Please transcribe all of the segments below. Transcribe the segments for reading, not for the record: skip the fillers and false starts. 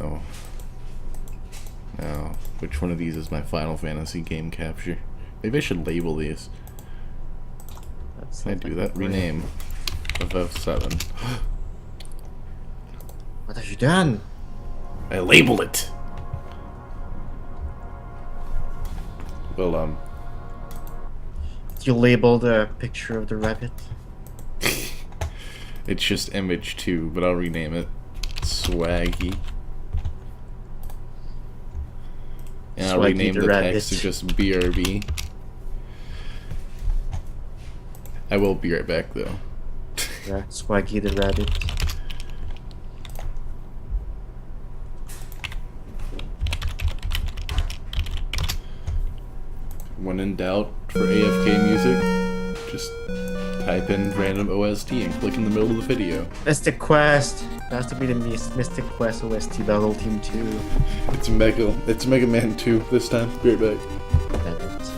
Oh. Now, which one of these is my Final Fantasy game capture? Maybe I should label these. Can I do that? Rename. FF7. What have you done? I labeled it! Well, Did you label the picture of the rabbit? it's just image 2, but I'll rename it Swaggy. And I'll Swaggy rename the the rabbit. text to just BRB. I will be right back though. Yeah, Swaggy the rabbit. When in doubt for AFK music, just type in random OST and click in the middle of the video. Mystic Quest! It has to be the Mystic Quest OST Battle Team 2. It's Mega Man 2 this time. Be right back. Damn it.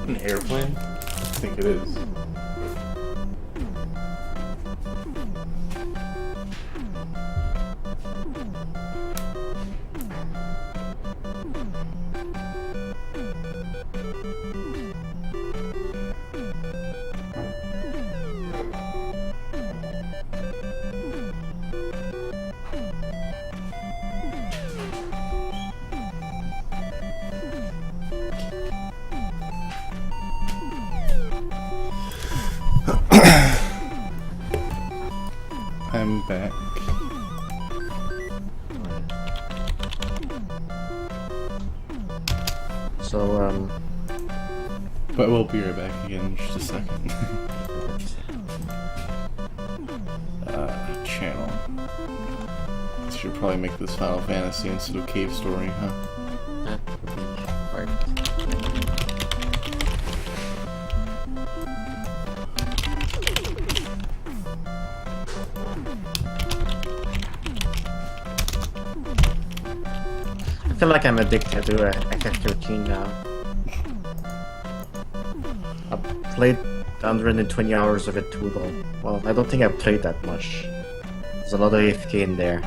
An airplane? I think it is. I'm back. So, But we'll be right back again in just a second. Channel. Should probably make this Final Fantasy instead of Cave Story, huh? that would be hard. I feel like I'm addicted to FF13 now. I've played 120 hours of it too long. Well, I don't think I've played that much. There's a lot of AFK in there.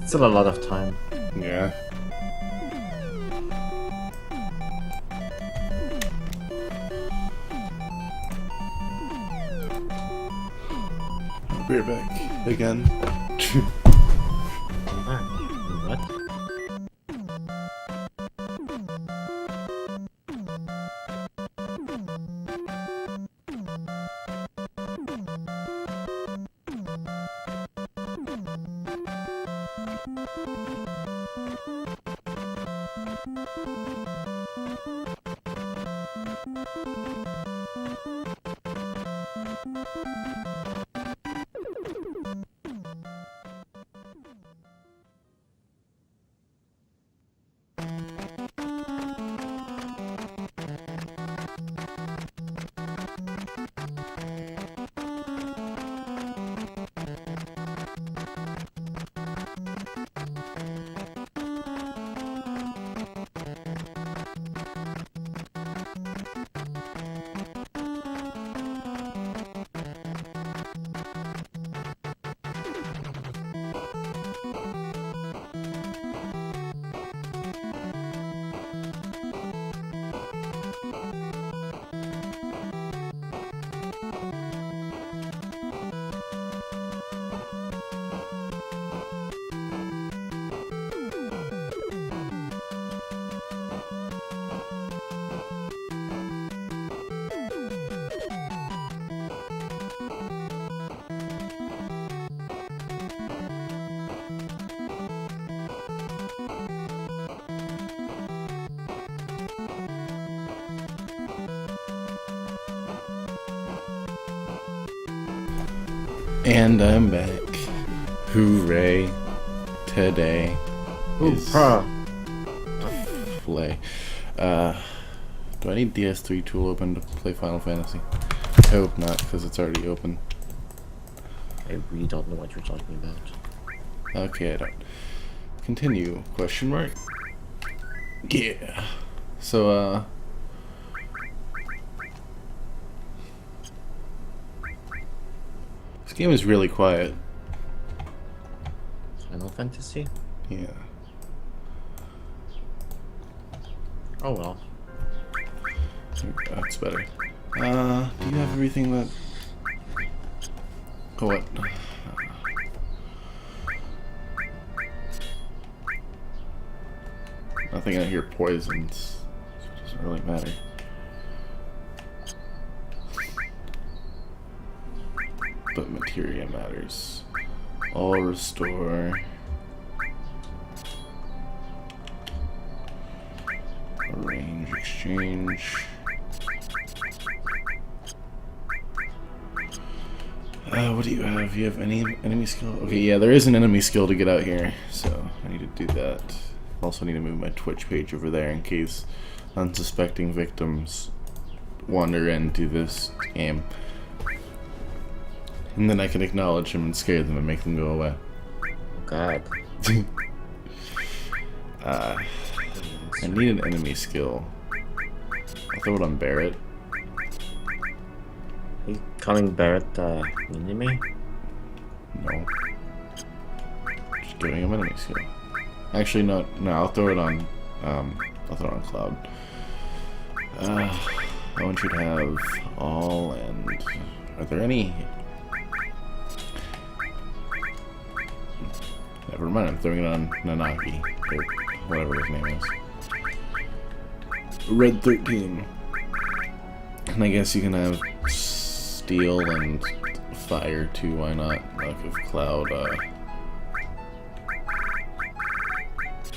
Still a lot of time. Yeah. We're back again. What? And I'm back. Hooray. Today is play. Do I need DS3 tool open to play Final Fantasy? I hope not, because it's already open. I really don't know what you're talking about. Okay, I don't. Continue, question mark? Yeah. So, this game is really quiet. Final Fantasy? Yeah. Oh well. That's better. Do you have everything that... Oh, what? Nothing out here poisons, so it doesn't really matter. But materia matters. All restore. Arrange, exchange. What do you have? You have any enemy skill? Okay, yeah, there is an enemy skill to get out here, so I need to do that. Also need to move my Twitch page over there in case unsuspecting victims wander into this game. And then I can acknowledge them and scare them and make them go away. God. I need an enemy skill. I'll throw it on Barret. Are you calling Barret enemy? No. Just giving him enemy skill. Actually, no, I'll throw it on, Cloud. That one should have all, and are there any? Never mind, I'm throwing it on Nanaki, or whatever his name is. Red 13. And I guess you can have steel and fire too, why not? Like if Cloud,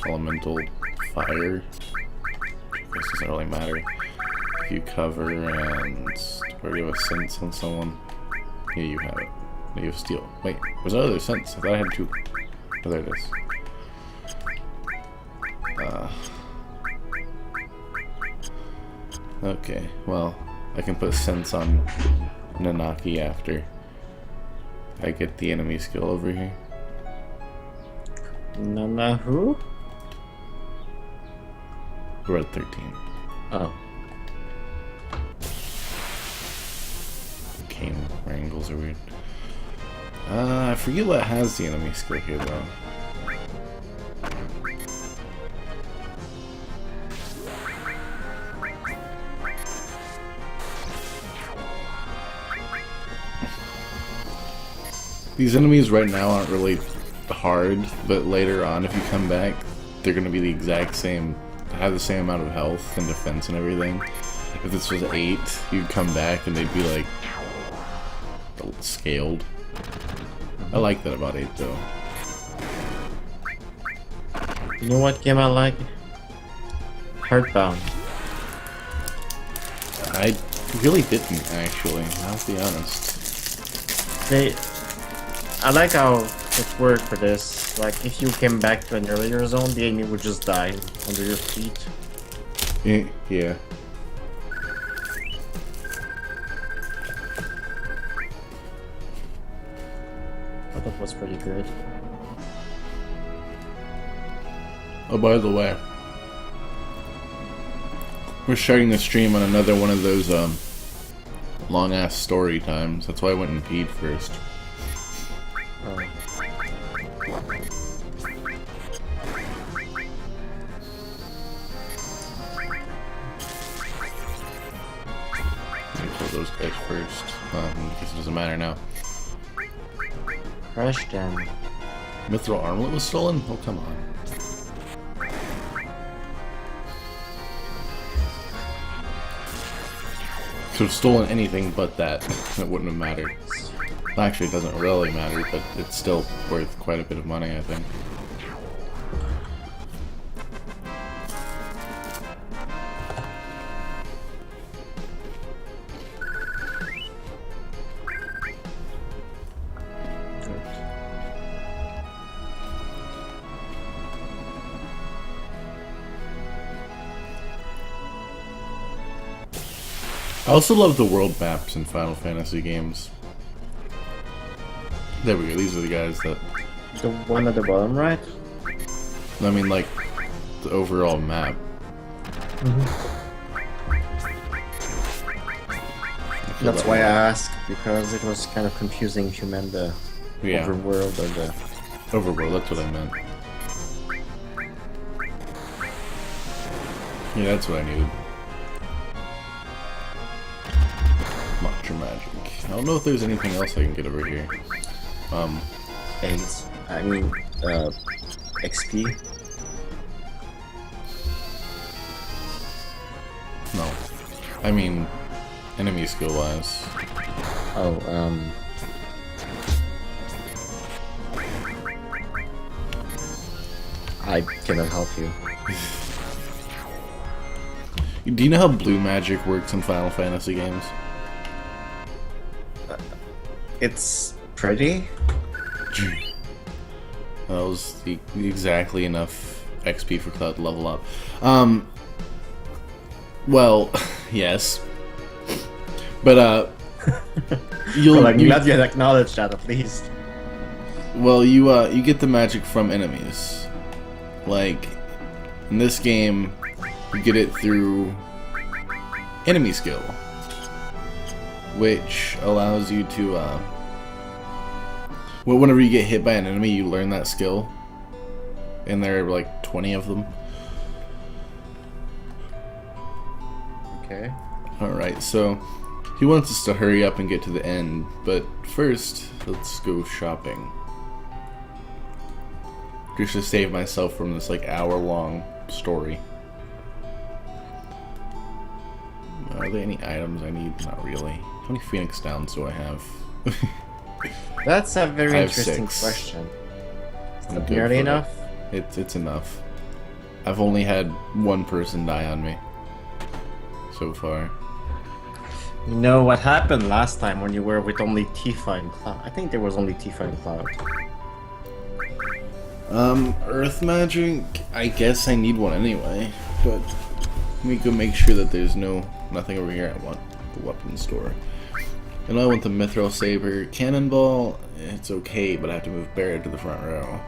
elemental fire. I guess it doesn't really matter. If you cover and or you have a sense on someone. Yeah, you have it. You have steel. Wait, was there other sense? I thought I had two. Oh, there it is. Okay, well, I can put sense on Nanaki after I get the enemy skill over here. Nana who? Red 13. Oh. Cane wrangles are weird. I forget what has the enemy skill here though. These enemies right now aren't really hard, but later on if you come back, they're gonna be the exact same, have the same amount of health and defense and everything. If this was 8, you'd come back and they'd be like scaled. I like that about 8 though. You know what game I like? Heartbound. I really didn't actually, I'll be honest. I like how it worked for this. Like, if you came back to an earlier zone, the enemy would just die under your feet. Yeah. I thought that was pretty good. Oh, by the way, we're starting the stream on another one of those long ass story times. That's why I went and peed first. Those guys first. I guess it doesn't matter now. Crush them. Mithril armlet was stolen? Oh, come on. Could have stolen anything but that. It wouldn't have mattered. Actually, it doesn't really matter, but it's still worth quite a bit of money, I think. I also love the world maps in Final Fantasy games. There we go. These are the guys that. The one at the bottom right? I mean, like the overall map. That's why I asked, because it was kind of confusing if you meant the Yeah. overworld or the... Overworld, that's what I meant. Yeah, that's what I needed. Mantra magic. I don't know if there's anything else I can get over here. eggs. I mean, XP. No. I mean, enemy skill wise. Oh, I cannot help you. Do you know how blue magic works in Final Fantasy games? It's pretty. That was exactly enough XP for Cloud to level up. Well, yes. But, Well, I'm glad you had acknowledged that at least. Well, you get the magic from enemies. Like, in this game, you get it through enemy skill, which allows you to, well, whenever you get hit by an enemy, you learn that skill. And there are like 20 of them. Okay. Alright, so he wants us to hurry up and get to the end, but first, let's go shopping. Just to save myself from this like hour-long story. Are there any items I need? Not really. How many Phoenix Downs do I have? That's a very I have interesting 6. question. Is I'm that good nearly for enough? It's enough. I've only had one person die on me so far. You know what happened last time when you were with only Tifa and Cloud? I think there was only Tifa and Cloud. Earth magic? I guess I need one anyway, but let me go make sure that there's nothing over here. I want the weapon store. And I want the Mithril Saber. Cannonball, it's okay, but I have to move Barret to the front row.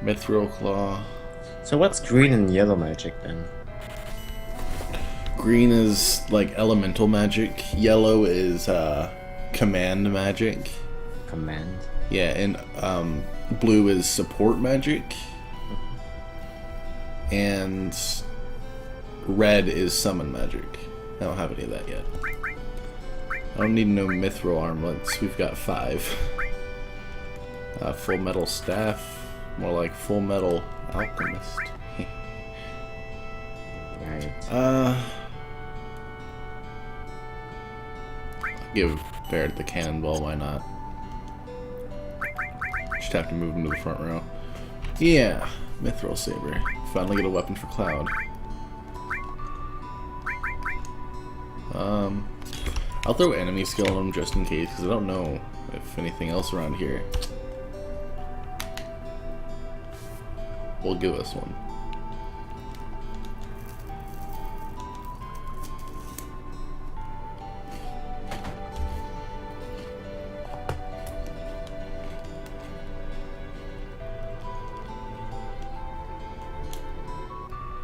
Mithril Claw. So what's green and yellow magic then? Green is like elemental magic. Yellow is command magic. Command. Yeah, and blue is support magic. And red is summon magic. I don't have any of that yet. I don't need no mithril armlets. We've got 5. Full metal staff. More like full metal alchemist. Right. Give Barret the cannonball, why not? Just have to move him to the front row. Yeah, Mithril Saber. Finally get a weapon for Cloud. I'll throw enemy skill on him just in case, because I don't know if anything else around here will give us one.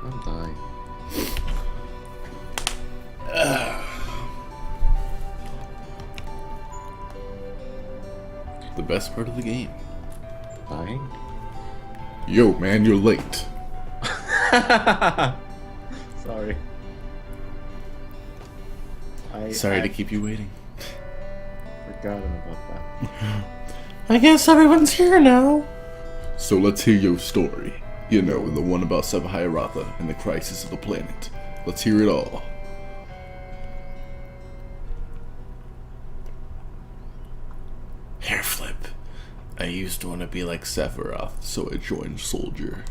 I'll die. The best part of the game. Dying? Yo, man, you're late. Sorry. Sorry I to keep you waiting. forgotten about that. I guess everyone's here now. So let's hear your story. You know, the one about Sabhiratha and the crisis of the planet. Let's hear it all. Hair flip. I used to want to be like Sephiroth, so I joined Soldier.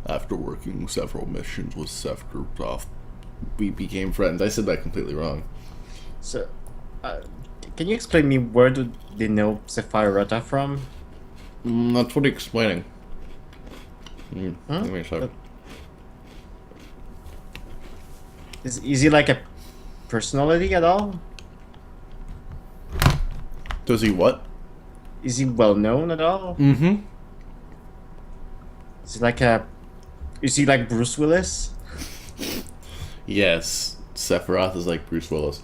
After working several missions with Sephiroth, we became friends. I said that completely wrong. So, can you explain me where do they know Sephiroth from? That's what he's explaining. Let me check. Is he like a personality at all? Does he what? Is he well known at all? Mm-hmm. Is he like Bruce Willis? Yes, Sephiroth is like Bruce Willis.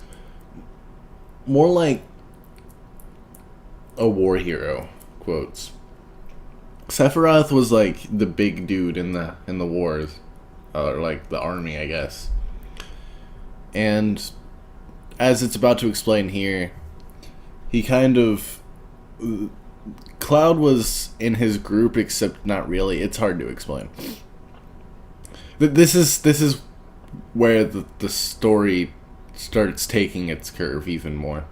More like a war hero, quotes. Sephiroth was like the big dude in the wars, or like the army, I guess. And as it's about to explain here, he kind of Cloud was in his group, except not really. It's hard to explain. This is where the story starts taking its curve even more.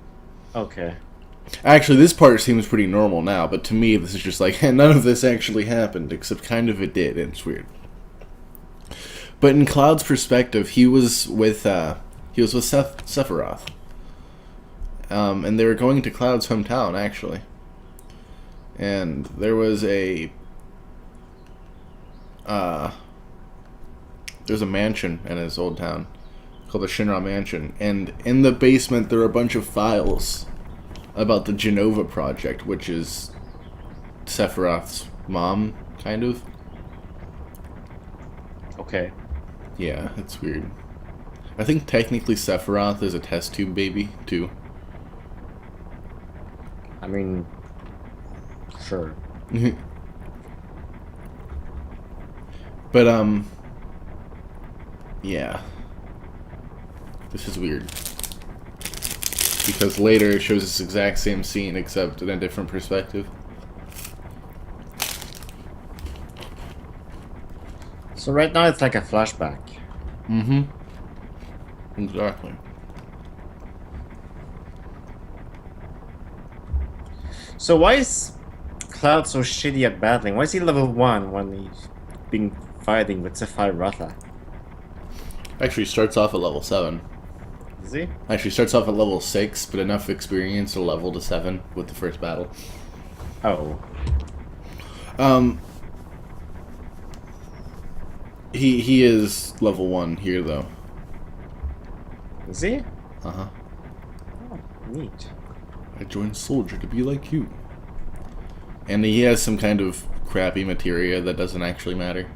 Okay. Actually, this part seems pretty normal now, but to me, this is just like, none of this actually happened, except kind of it did, and it's weird. But in Cloud's perspective, he was with Sephiroth. And they were going to Cloud's hometown, actually. And there was a mansion in his old town called the Shinra Mansion, and in the basement there were a bunch of files about the Jenova project, which is Sephiroth's mom, kind of. Okay. Yeah, it's weird. I think technically Sephiroth is a test tube baby, too. I mean, sure. But, yeah. This is weird. Because later it shows this exact same scene, except in a different perspective. So right now it's like a flashback. Mm-hmm. Exactly. So why is Cloud so shitty at battling? Why is he level 1 when he's been fighting with Sephiroth? Actually starts off at level 7. Is he? Actually starts off at level 6, but enough experience to level to 7 with the first battle. Oh. He is level 1 here, though. Is he? Uh-huh. Oh, neat. I joined Soldier to be like you. And he has some kind of crappy materia that doesn't actually matter.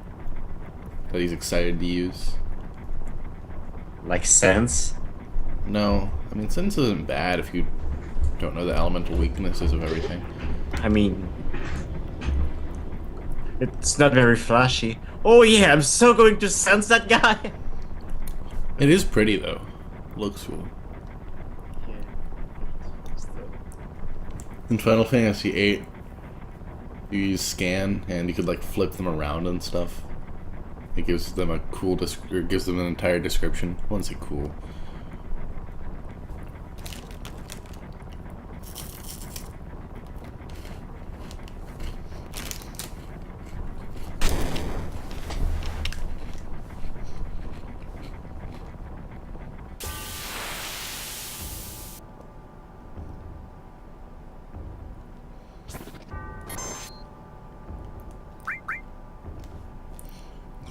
That he's excited to use. Like sense? No. I mean, Sense isn't bad if you don't know the elemental weaknesses of everything. I mean, it's not very flashy. Oh yeah, I'm so going to sense that guy! It is pretty, though. Looks cool. In Final Fantasy VIII, you use scan, and you could like flip them around and stuff. It gives them a cool, or gives them an entire description. I wouldn't say cool.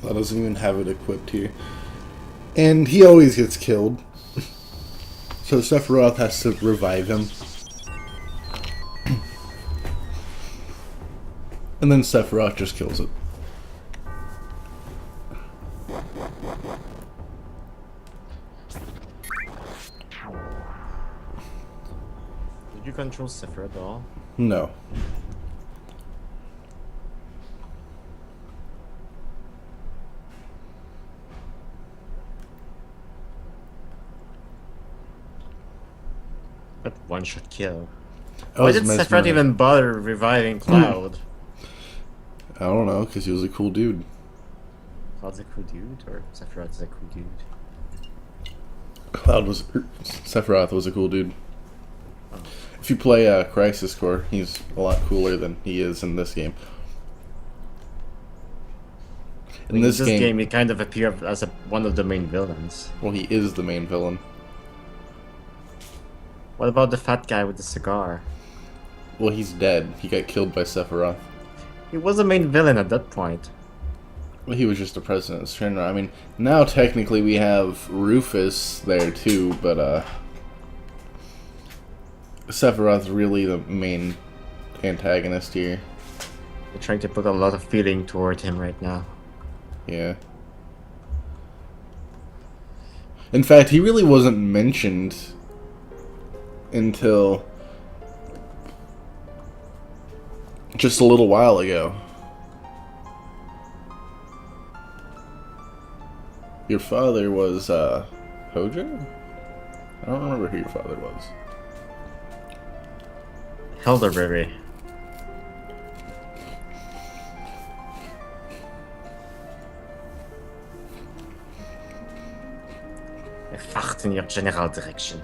That doesn't even have it equipped here. And he always gets killed. So Sephiroth has to revive him. And then Sephiroth just kills it. Did you control Sephiroth at all? No. But one should kill. I Why was did Sephiroth mesmerized. even bother reviving Cloud? I don't know, because he was a cool dude. Cloud's a cool dude, or Sephiroth's a cool dude? Sephiroth was a cool dude. If you play Crisis Core, he's a lot cooler than he is in this game. In this game, he kind of appeared as one of the main villains. well, he is the main villain. What about the fat guy with the cigar? Well, he's dead. He got killed by Sephiroth. He was the main villain at that point. Well, he was just the president of Shinra. I mean, now technically we have Rufus there too, but Sephiroth's really the main antagonist here. They're trying to put a lot of feeling toward him right now. Yeah. In fact, he really wasn't mentioned until just a little while ago. Your father was, Hojo? I don't remember who your father was. Elderberry. A fart in your general direction.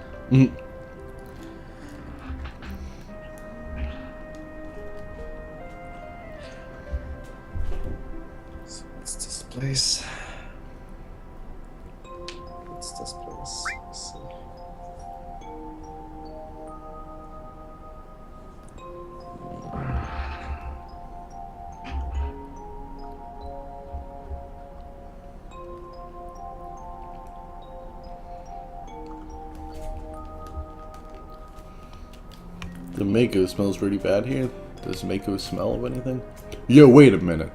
So what's this place? What's this place? Let's see. The Mako smells pretty bad here. Does Mako smell of anything? Yo, wait a minute.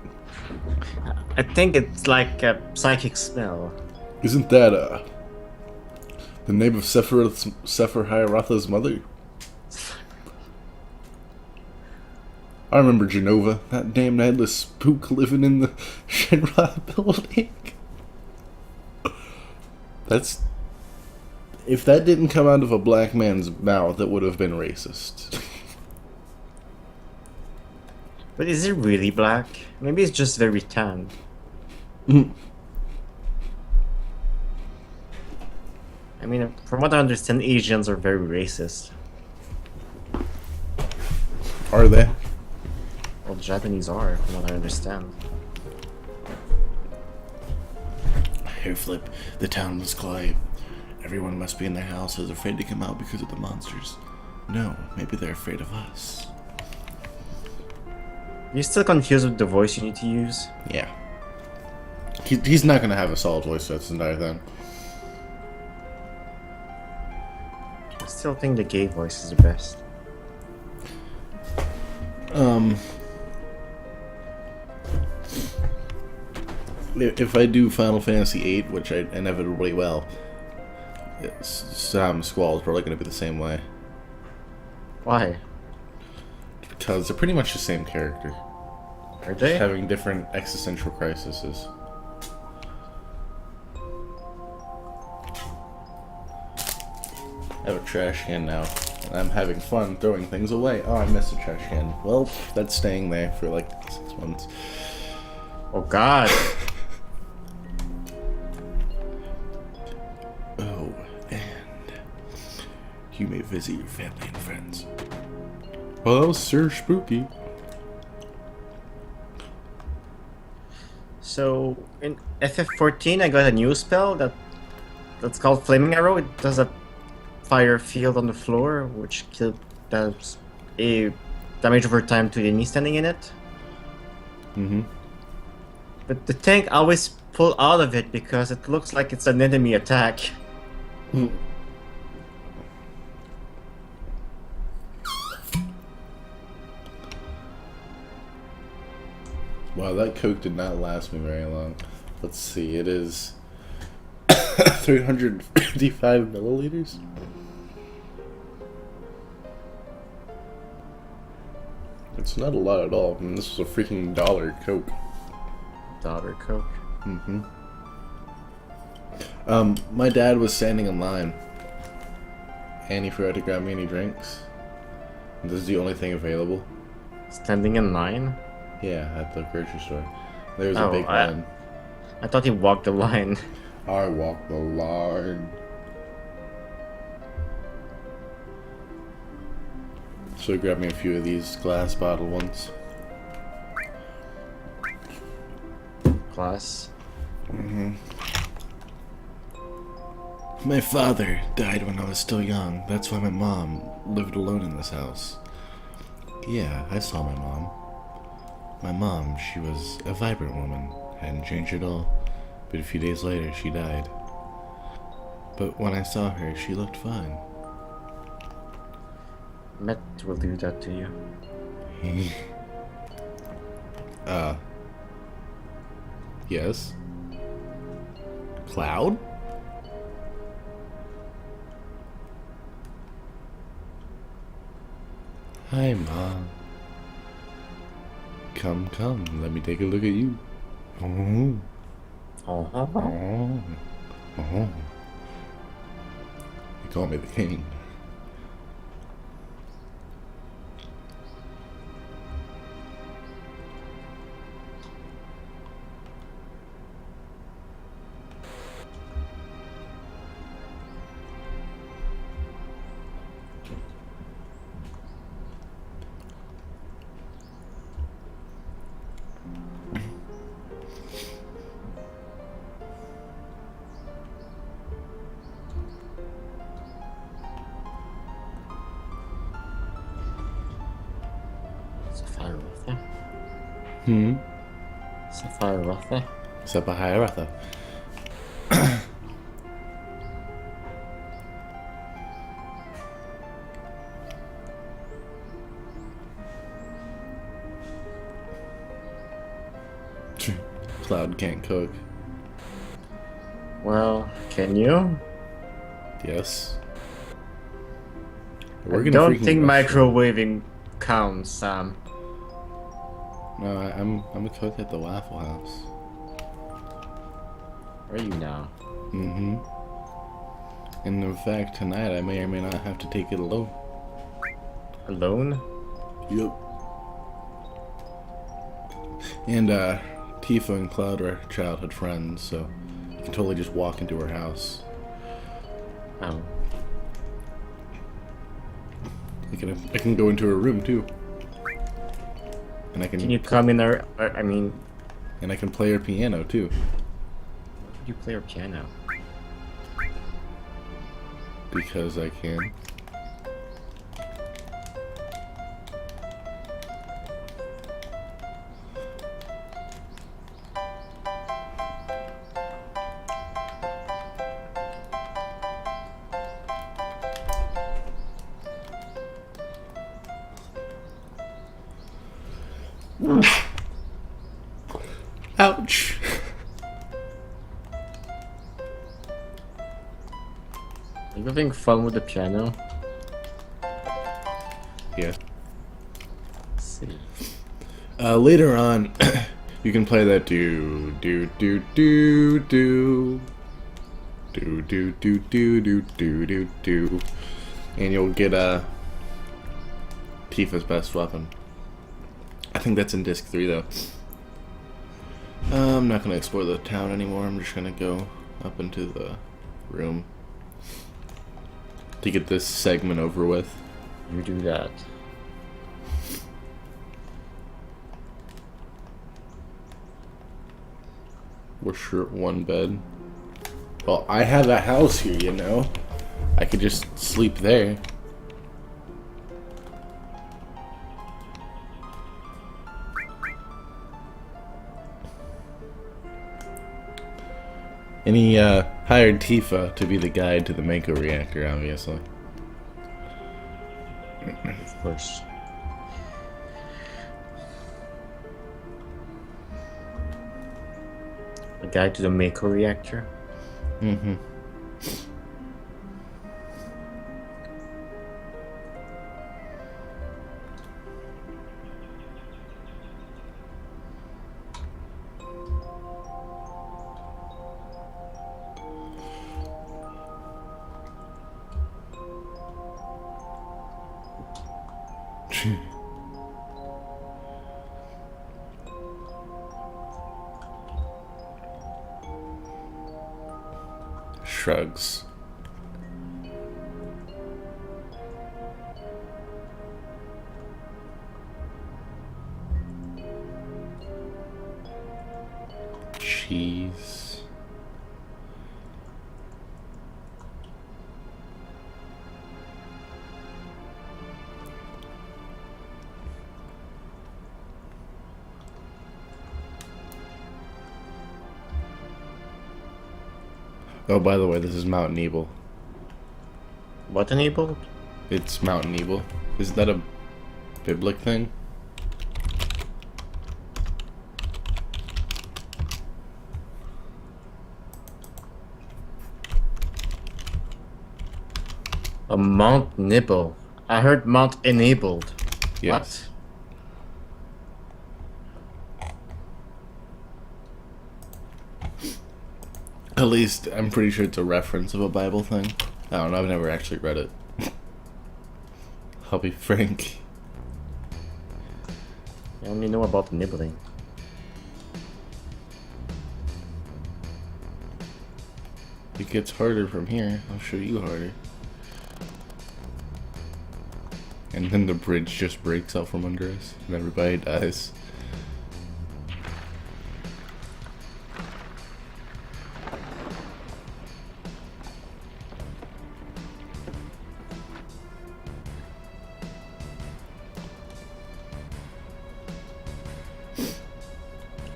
I think it's like a psychic smell. Isn't that, the name of Sephir Hiratha's mother? I remember Genova, that damn headless spook living in the Shinra building. That's... If that didn't come out of a black man's mouth, it would have been racist. But is it really black? Maybe it's just very tan. I mean, from what I understand, Asians are very racist. Are they? Well, Japanese are, from what I understand. Hair flip. The town was quiet. Everyone must be in their houses, afraid to come out because of the monsters. No, maybe they're afraid of us. You still confused with the voice you need to use? Yeah. He's not gonna have a solid voice throughout this entire thing. I still think the gay voice is the best. If I do Final Fantasy VIII, which I inevitably will, Sam Squall is probably going to be the same way. Why? Because they're pretty much the same character. Are they? Having different existential crises. I have a trash can now, and I'm having fun throwing things away. Oh, I missed a trash can. Well, that's staying there for like 6 months. Oh god. Oh, and you may visit your family and friends. Well, that was Sir Spooky. So, in FF14 I got a new spell that's called Flaming Arrow. It does a fire field on the floor, which does a damage over time to the enemy standing in it. Mm-hmm. But the tank always pull out of it because it looks like it's an enemy attack. Wow, that Coke did not last me very long. Let's see, it is 355 milliliters? It's not a lot at all. I mean, this was a freaking $1 Coke. Daughter Coke. Mm-hmm. My dad was standing in line, and he forgot to grab me any drinks. This is the only thing available. Standing in line? Yeah, at the grocery store. There's Oh, a big line. I thought he walked the line. I walk the line. So he grabbed me a few of these glass bottle ones. Class. Mm-hmm. My father died when I was still young. That's why my mom lived alone in this house. Yeah, I saw my mom. My mom, she was a vibrant woman, Hadn't changed at all. But a few days later, she died. But when I saw her, she looked fine. Met will do that to you. Yes? Cloud? Hi, Mom. Come, let me take a look at you. Oh. Uh-huh. Oh. Oh. You call me the king. Sapphire. Hmm? Sapphire. Sapphire. Cloud can't cook. Well, can you? Yes. I don't think microwaving counts, Sam. No, I'm a cook at the Waffle House. Where are you now? Mm-hmm. And in fact, tonight I may or may not have to take it alone. Alone? Yep. And Tifa and Cloud are childhood friends, so you can totally just walk into her house. Oh. I can go into her room too. And I Can you come in there? I mean, and I can play her piano too. why would you play your piano? Because I can. Ouch. Are you having fun with the piano? Yeah. Let's see. Later on, you can play that do do do do do do do do do do do do do, and you'll get Tifa's best weapon. I think that's in disc 3 though. I'm not gonna explore the town anymore. I'm just gonna go up into the room to get this segment over with. You do that. We're short one bed. Well, I have a house here, you know. I could just sleep there. And he hired Tifa to be the guide to the Mako reactor, obviously. Of course. A guide to the Mako reactor? Mm-hmm. Shrugs. Cheese. Oh, by the way, this is Mount Nebel. What enabled? It's Mount Nebel. Is that a biblic thing? A Mount Nibble. I heard Mount Enabled. Yes. At least, I'm pretty sure it's a reference of a Bible thing. I don't know, I've never actually read it. I'll be frank. I only know about nibbling. It gets harder from here. I'll show you harder. And then the bridge just breaks out from under us, and everybody dies.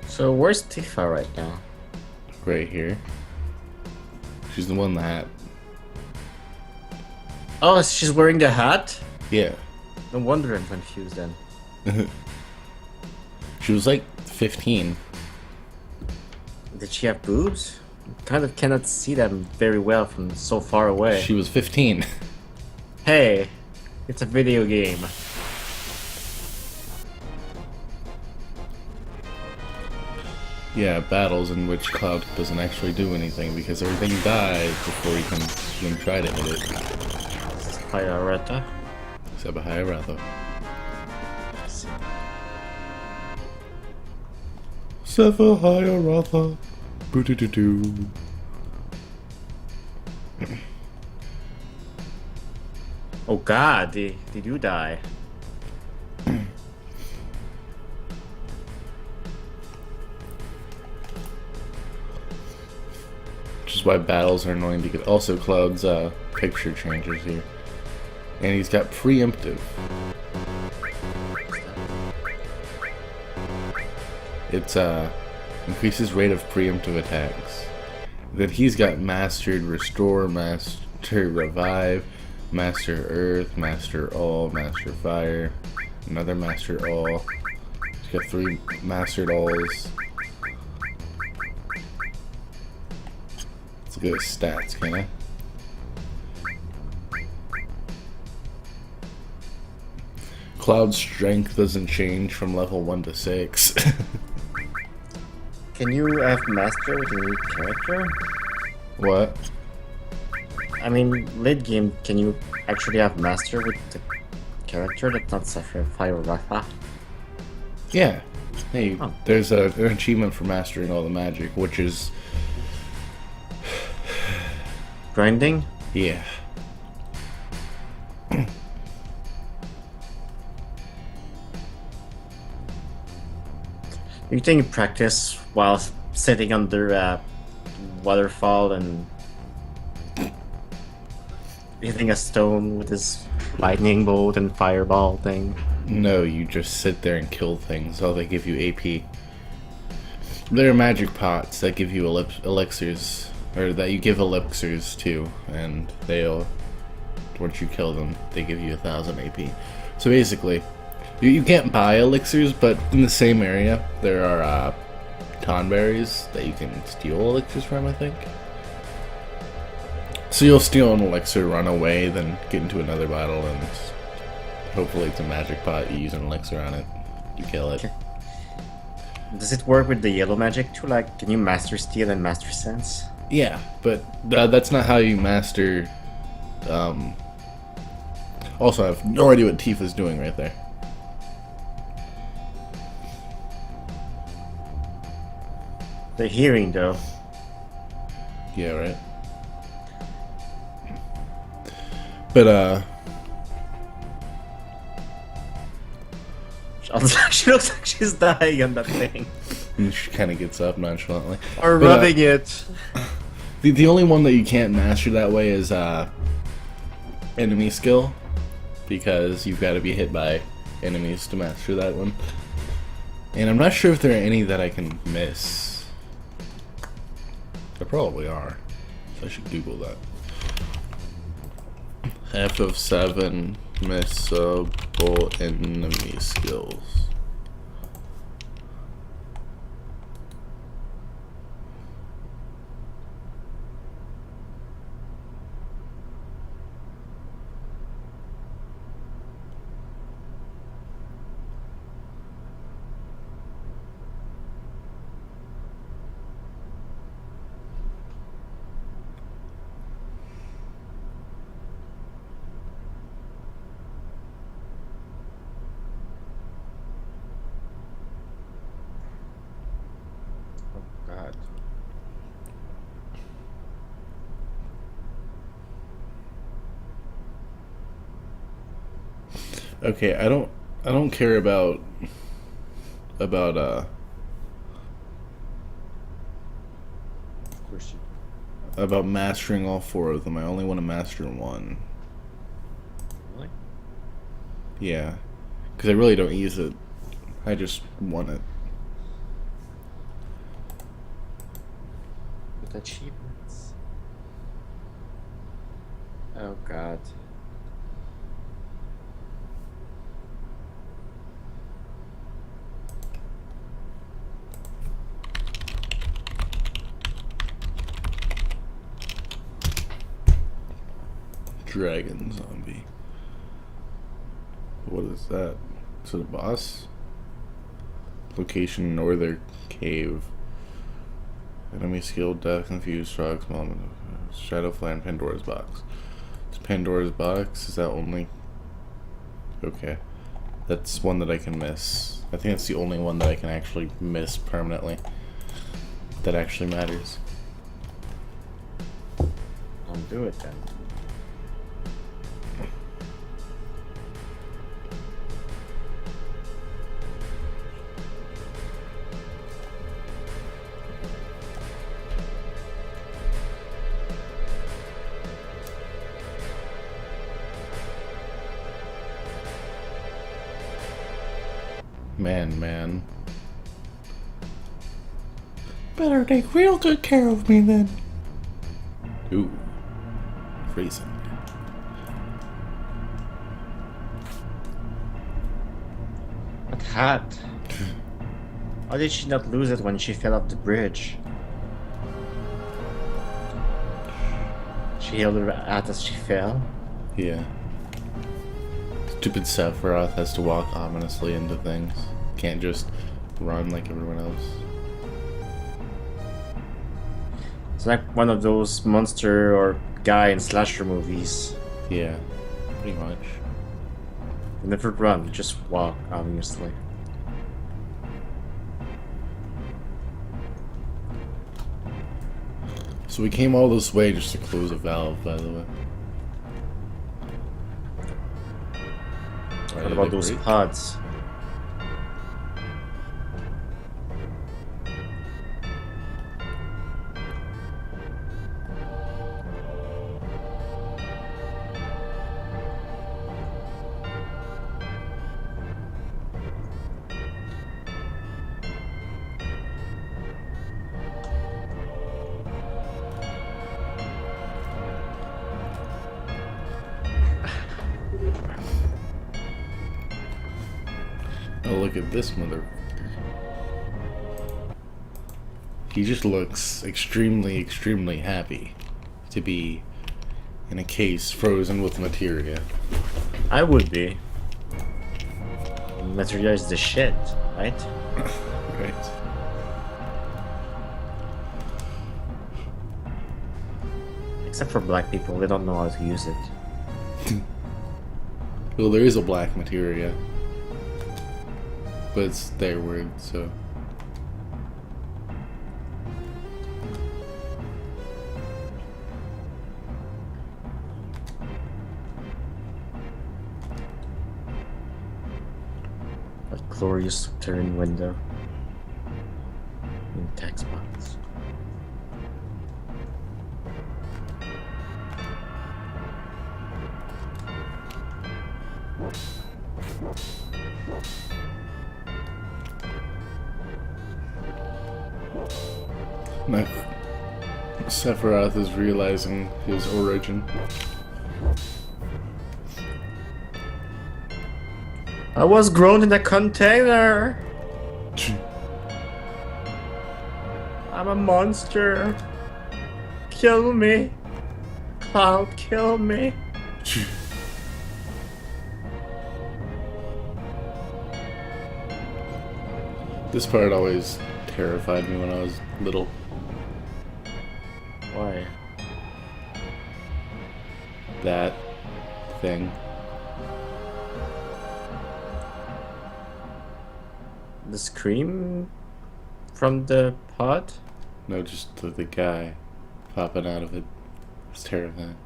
So where's Tifa right now? Right here. She's the one in the hat. Oh, she's wearing the hat? Yeah. No wonder I'm confused then. She was like 15. Did she have boobs? Kind of cannot see them very well from so far away. She was 15. Hey, it's a video game. Yeah, battles in which Cloud doesn't actually do anything because everything dies before he can even try to hit it. Hirata. Except a Hiratha. Sefa Hiratha. Boo-doo-doo-doo. Oh god, did you die? Which is why battles are annoying because also Cloud's picture changes here. And he's got preemptive. It's increases rate of preemptive attacks. Then he's got mastered restore, master revive, master earth, master all, master fire, another master all. He's got 3 mastered alls. Let's look at his stats, can I? Cloud's strength doesn't change from level 1 to 6. Can you have master with a new character? What? I mean, late game, can you actually have master with the character that's not Sapphire Rafa? Yeah. Hey, Oh. there's an achievement for mastering all the magic, which is... Grinding? yeah. You think you practice while sitting under a waterfall and hitting a stone with this lightning bolt and fireball thing? No, you just sit there and kill things. Oh, they give you AP. There are magic pots that give you elixirs, or that you give elixirs to, and they'll, once you kill them, they give you 1,000 AP. So basically, you can't buy elixirs, but in the same area, there are tonberries that you can steal elixirs from, I think. So you'll steal an elixir, run away, then get into another battle, and hopefully it's a magic pot, you use an elixir on it, you kill it. Does it work with the yellow magic too? Like, can you master steal and master sense? Yeah, but that's not how you master... Also, I have no idea what Tifa's doing right there. The hearing, though. Yeah, right. But, She looks like she's dying on that thing. and she kind of gets up nonchalantly. Or But, rubbing it. The only one that you can't master that way is enemy skill, because you've got to be hit by enemies to master that one. And I'm not sure if there are any that I can miss. There probably are. I should Google that. FF7 missable enemy skills. Oh God. Okay, I don't care about about Of course you. about mastering all 4 of them. I only want to master 1. Really? Yeah, because I really don't use it. I just want it. With achievements. Oh God. Dragon zombie. What is that? Is it a boss? Location Northern Cave. Enemy skill Death Confused Frogs Mom. Shadowfly Pandora's Box. It's Pandora's Box? Is that only? Okay. That's one that I can miss. I think that's the only one that I can actually miss permanently. That actually matters. Don't do it then. Man. Better take real good care of me then. Ooh. Freezing. But hat. How did she not lose it when she fell off the bridge? She held her hat as she fell. Yeah. Stupid Sephiroth has to walk ominously into things. Can't just run like everyone else. It's like one of those monster or guy in slasher movies. Yeah, pretty much. You never run, you just walk, obviously. So we came all this way just to close a valve, by the way. What about those pods? Oh, look at this motherfucker. He just looks extremely happy to be in a case frozen with materia. I would be. Materia is the shit, right? Right. Except for black people, they don't know how to use it. Well, there is a black materia. But it's their word, so. That glorious turn window. In text box. My Sephiroth is realizing his origin. I was grown in a container. I'm a monster. Kill me. Cloud, kill me. This part always terrified me when I was little. Why? That thing. The scream from the pod? No, just the guy popping out of it. It's terrifying.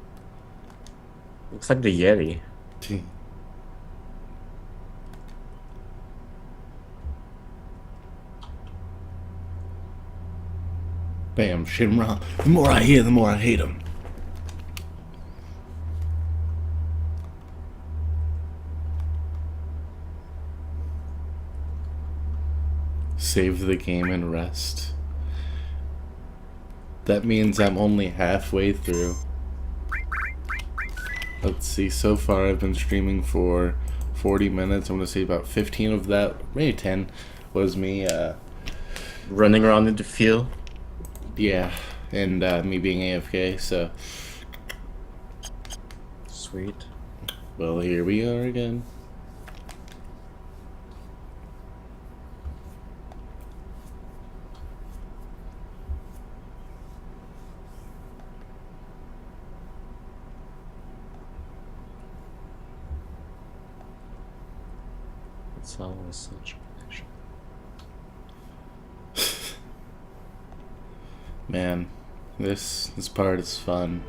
Looks like the Yeti. Bam, Shinra. The more I hear, the more I hate him. Save the game and rest. That means I'm only halfway through. Let's see, so far I've been streaming for 40 minutes. I'm gonna say about 15 of that, maybe 10, was me, Running around in the field. yeah, and me being AFK, so, Sweet. well, here we are again. It's always such a pleasure. Man, this part is fun.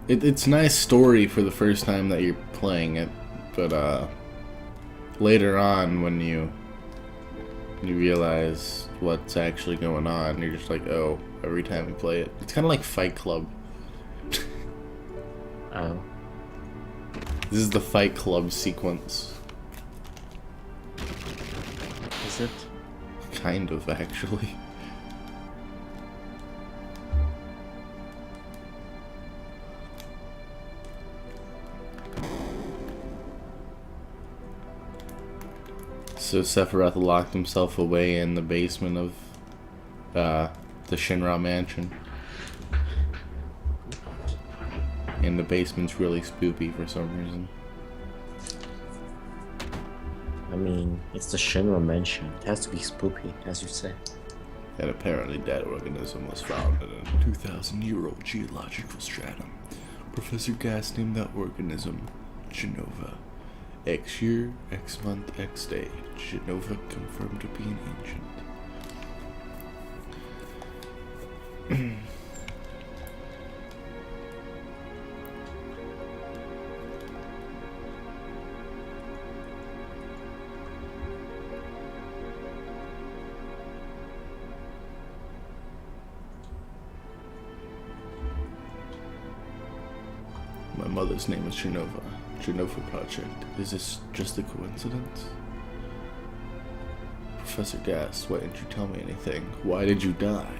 It's a nice story for the first time that you're playing it, but later on when you realize what's actually going on, you're just like, oh, every time you play it. It's kind of like Fight Club. Oh. This is the Fight Club sequence. Is it? Kind of, actually. So Sephiroth locked himself away in the basement of the Shinra mansion. And the basement's really spoopy for some reason. I mean, it's the Shinra mansion. It has to be spoopy, as you say. And apparently that organism was found in a 2,000-year-old geological stratum. Professor Gas named that organism Genova. X year, X month, X day. Genova confirmed to be an ancient. My mother's name is Genova. Genova Project. Is this just a coincidence? Professor Gas, why didn't you tell me anything? Why did you die?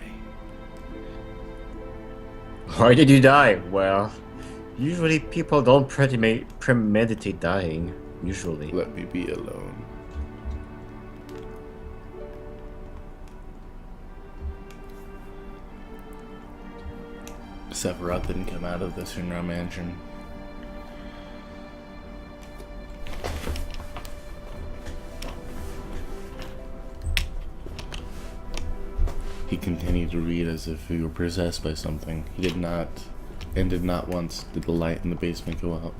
Why did you die? Well, usually people don't premeditate dying. Usually. Let me be alone. Sephiroth didn't come out of the Shinra mansion. He continued to read as if he were possessed by something. He did not, and did not once did the light in the basement go out.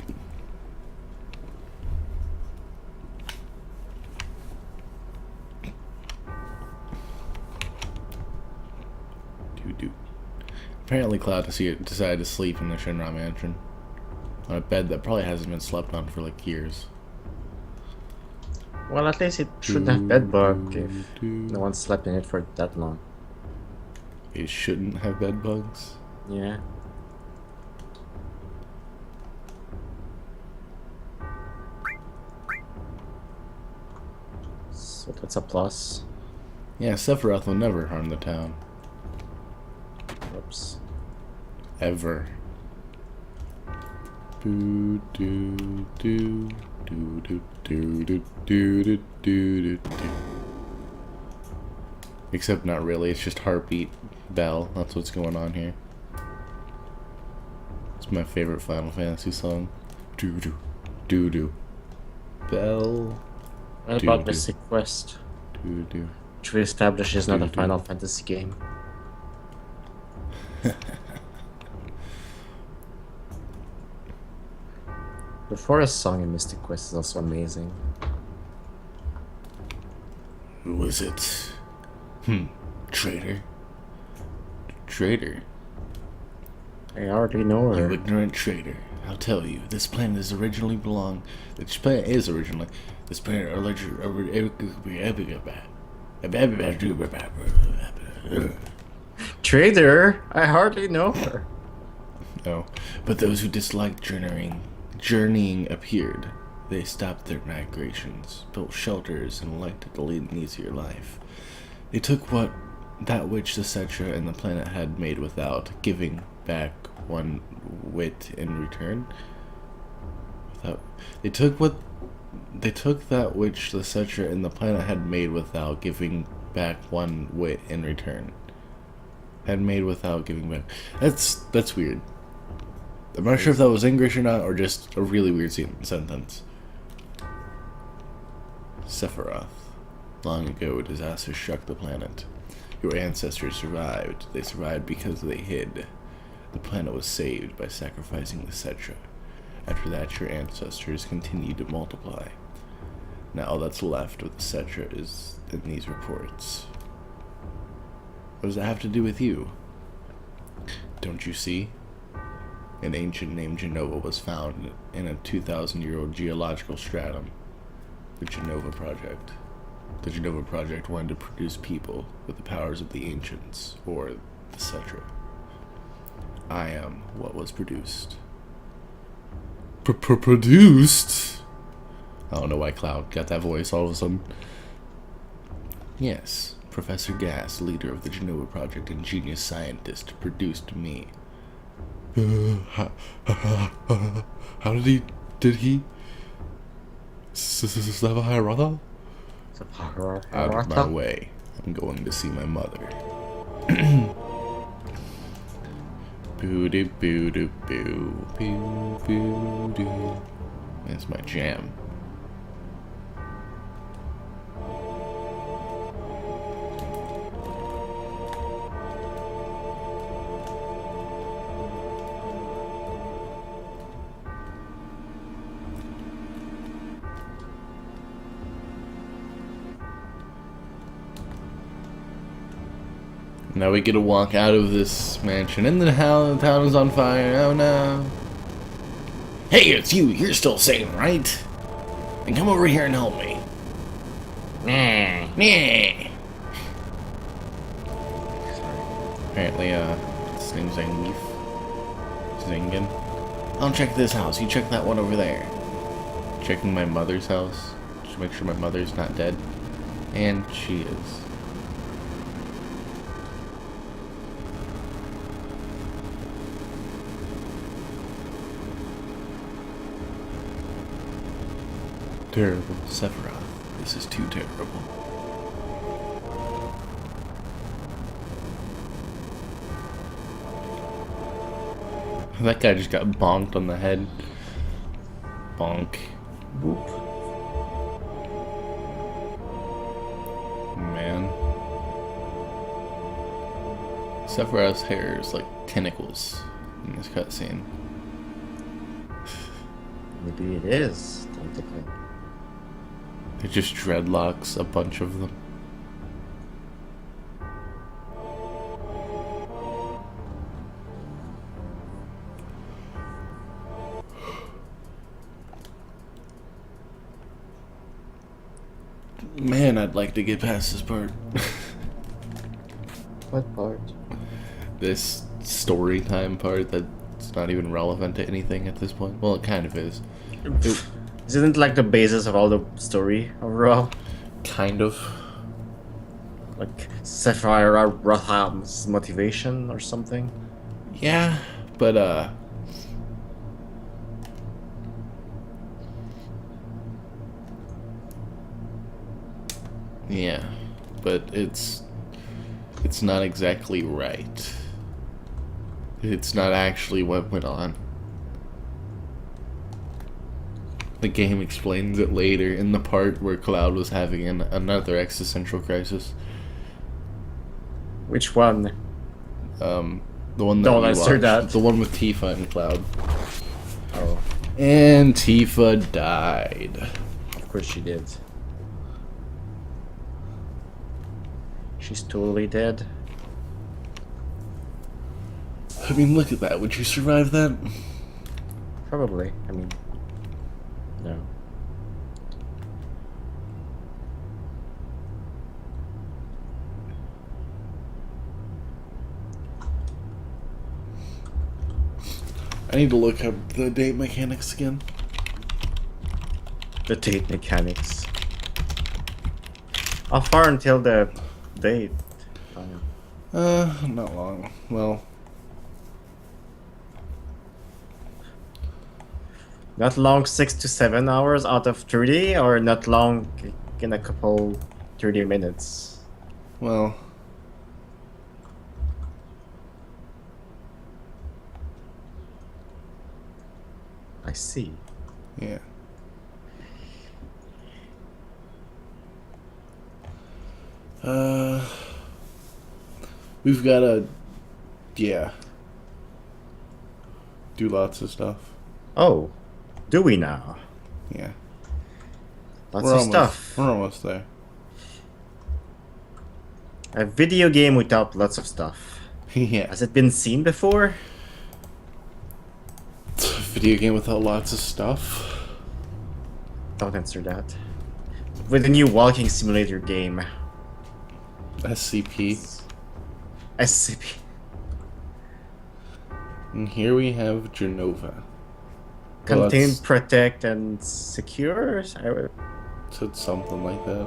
Doo-doo. Apparently Cloud decided to sleep in the Shinra mansion. On a bed that probably hasn't been slept on for like years. Well, at least it shouldn't have bedbug if no one slept in it for that long. It shouldn't have bed bugs. Yeah. So that's a plus. Yeah, Sephiroth will never harm the town. Oops. Ever. Do do do do do do do do do do do. Except not really, it's just Heartbeat Bell. That's what's going on here. It's my favorite Final Fantasy song. Do do do do. Bell. What about Mystic Quest? Do do. Which we established is not a Doo-doo. Final Fantasy game. The forest song in Mystic Quest is also amazing. Who is it? Traitor. Traitor. I already know You her. ignorant traitor. I'll tell you, this planet is originally belonged. This planet is originally. This planet Trader? I hardly know her. No, but those who disliked journeying appeared. They stopped their migrations, built shelters, and elected to lead an easier life. They took that which the Cetra and the planet had made without, giving back one wit in return. They took that which the Cetra and the planet had made without, giving back one wit in return. Had made without giving back. That's weird. I'm not sure if that was English or not, or just a really weird sentence. Sephiroth. Long ago, disaster struck the planet. Your ancestors survived. They survived because they hid. The planet was saved by sacrificing the Cetra. After that, your ancestors continued to multiply. Now all that's left of the Cetra is in these reports. What does that have to do with you? Don't you see? An ancient named Genova was found in a 2,000-year-old geological stratum. The Genova Project. The Genova Project wanted to produce people with the powers of the ancients, or the Cetra. I am what was produced. Produced? I don't know why Cloud got that voice all of a sudden. Yes, Professor Gas, leader of the Genova Project and genius scientist, produced me. How did he? Savaharata? Out of my way. I'm going to see my mother. Boo doo boo doo boo boo boo doo. That's my jam. Now we get to walk out of this mansion, and the town is on fire. Oh no! Hey, it's you. You're still sane, right? And come over here and help me. Yeah. Apparently, his name's Zangief. Zangin. I'll check this house. You check that one over there. Checking my mother's house to make sure my mother's not dead, and she is. Terrible. Sephiroth. This is too terrible. That guy just got bonked on the head. Bonk. Boop. Man. Sephiroth's hair is like tentacles in this cutscene. Maybe it is. Technically. They're just dreadlocks, a bunch of them. Man, I'd like to get past this part. What part? This story time part that's not even relevant to anything at this point. Well, it kind of is. Isn't it like the basis of all the story overall? Kind of. Like Sapphire Rotham's motivation or something? Yeah, but yeah, but it's not exactly right. It's not actually what went on. The game explains it later in the part where Cloud was having another existential crisis. Which one? The one that Don't we answer watched. that. The one with Tifa and Cloud. Oh, And Tifa died. of course she did. She's totally dead. I mean, look at that. Would you survive that? Probably. I mean, no. I need to look up the date mechanics again. The date mechanics. How far until the date? Not long. Well, Not long, 6 to 7 hours out of 30, or not long in a couple 30 minutes. well. I see. Yeah. We've got to, yeah, do lots of stuff. Oh, do we now? Yeah. Lots We're of almost, stuff. We're almost there. A video game without lots of stuff. Yeah. Has it been seen before? It's a video game without lots of stuff. Don't answer that. With the new walking simulator game. SCP. SCP. And here we have Genova. Contain, that's- protect, and secure? Said something like that.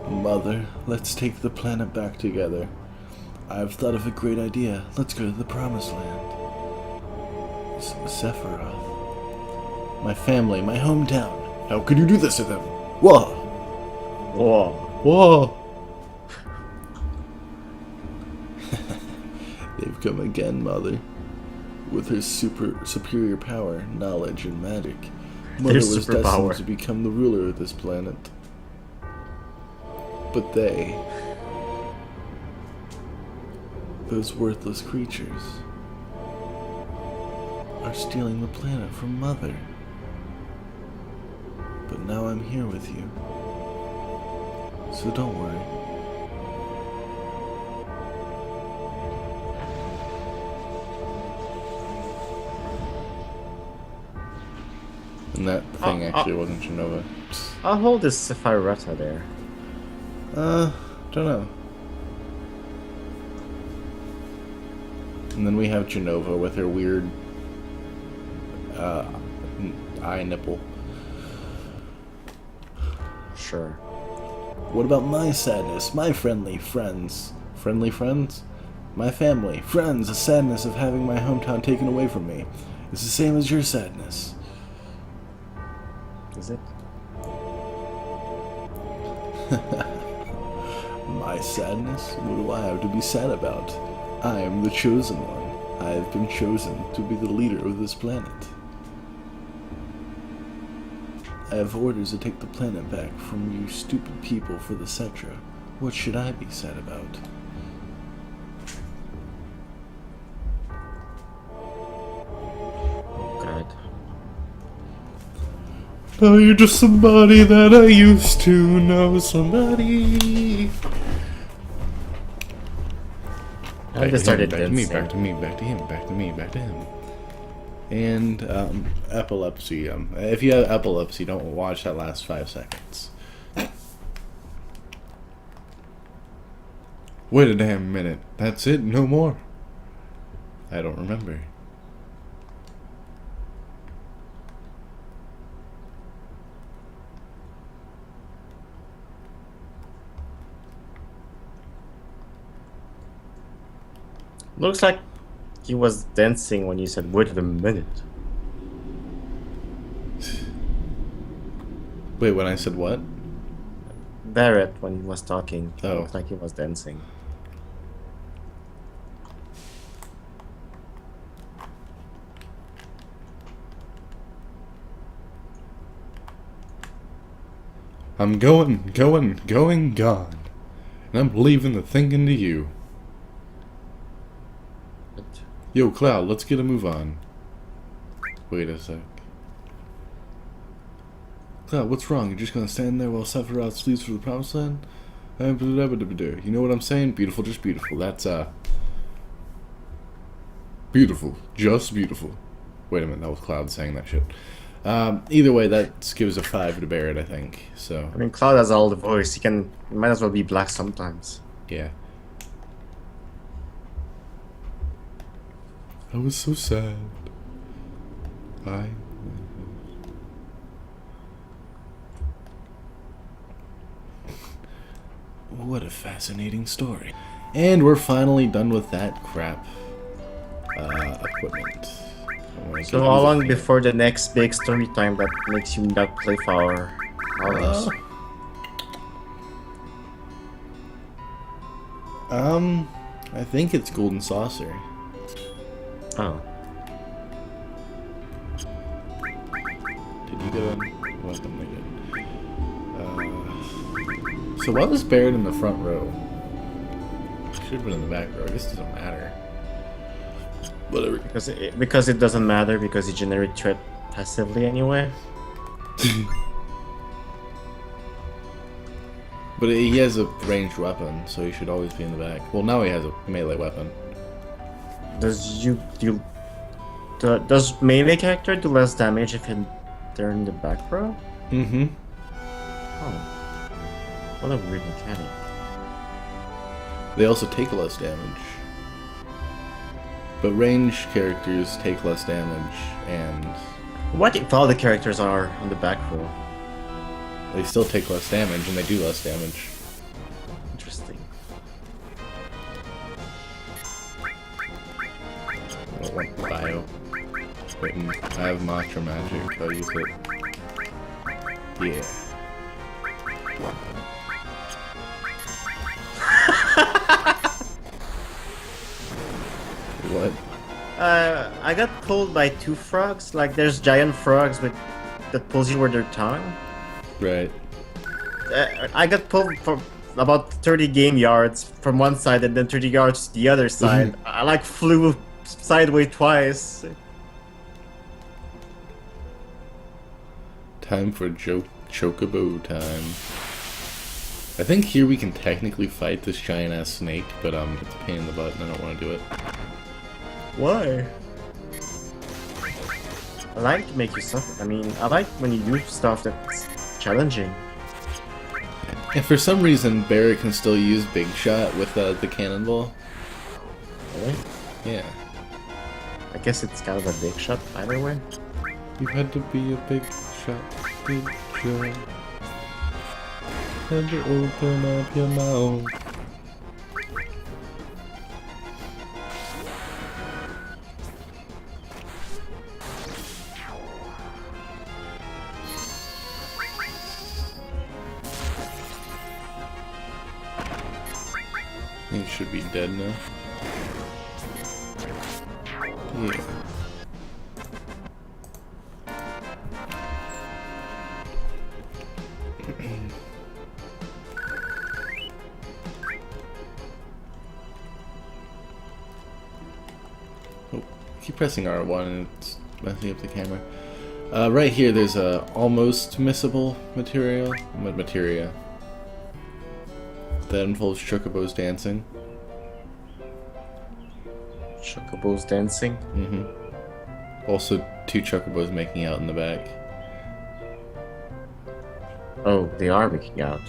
Mother, let's take the planet back together. I've thought of a great idea. Let's go to the Promised Land. Sephiroth. My family, my hometown. How could you do this to them? Whoa! Whoa. Whoa! They've come again, Mother. With her superior power, knowledge, and magic. Mother was destined superpower. to become the ruler of this planet. But they... those worthless creatures... are stealing the planet from Mother. But now I'm here with you. So don't worry. And that thing actually wasn't Genova. How old is Sephiroth there? Don't know. And then we have Genova with her weird eye nipple. Sure. What about my sadness? My friendly friends. Friendly friends? My family. Friends, the sadness of having my hometown taken away from me. It's the same as your sadness. Is it? My sadness? What do I have to be sad about? I am the chosen one. I have been chosen to be the leader of this planet. I have orders to take the planet back from you stupid people for the Cetra. What should I be sad about? Oh god. Oh, you're just somebody that I used to know. Somebody. I just started back to me, dancing. back to me, back to him, back to me, back to him. And epilepsy. If you have epilepsy, don't watch that last 5 seconds. Wait a damn minute. That's it? No more? I don't remember. Looks like he was dancing when you said, "Wait a minute." Wait, when I said what? Barrett, when he was talking, Oh. looked like he was dancing. I'm going, gone. And I'm leaving the thinking to you. But Yo, Cloud, let's get a move on. Wait a sec. Cloud, what's wrong? You're just gonna stand there while Sephiroth leaves for the promised land? You know what I'm saying? Beautiful, just beautiful. That's, beautiful. Just beautiful. Wait a minute, that was Cloud saying that shit. Either way, that gives a 5 to Barrett, I think. So, I mean, Cloud has all the voice. He might as well be black sometimes. yeah. I was so sad. What a fascinating story. And we're finally done with that crap. Equipment. So how long before the next big story time that makes you not play for hours? I think it's Golden Saucer. Oh. Did you get a weapon? So why was Barrett in the front row? Should have been in the back row. I guess it doesn't matter. Whatever. Because it doesn't matter because he generates threat passively anyway. But he has a ranged weapon, so he should always be in the back. Well, now he has a melee weapon. Does melee character do less damage if they're in the back row? Mm-hmm. Oh. What a weird mechanic. They also take less damage. But ranged characters take less damage, and What if all the characters are on the back row? they still take less damage, and they do less damage. Interesting. What bio? Written. I have Mantra Magic. I'll use it. Yeah. What? I got pulled by two frogs. Like there's giant frogs that pulls you with their tongue. Right. I got pulled for about 30 game yards from one side and then 30 yards to the other side. I like flew sideways twice. Time for Chocobo time. I think here we can technically fight this giant ass snake, but it's a pain in the butt and I don't want to do it. Why? I like to make you suffer. I mean, I like when you do stuff that's challenging. And for some reason, Barrett can still use Big Shot with the cannonball. Really? Yeah. I guess it's kind of a big shot either way. You had to be a big shot, big shot. Had to open up your mouth. He should be dead now. Yeah. Oh, keep pressing R1 and it's messing up the camera. Right here there's a almost missable materia that involves chocobos dancing. Chocobos dancing. Mm-hmm. Also, 2 chocobos making out in the back. Oh, they are making out.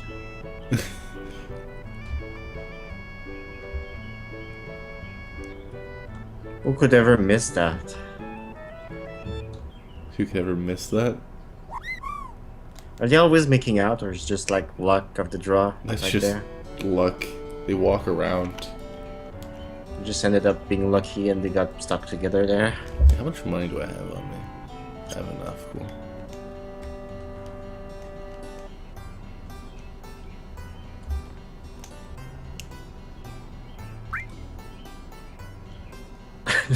Who could ever miss that? Who could ever miss that? Are they always making out, or is it just like luck of the draw? That's right just there? luck. They walk around. You just ended up being lucky and they got stuck together there. How much money do I have on me? I have enough. Cool.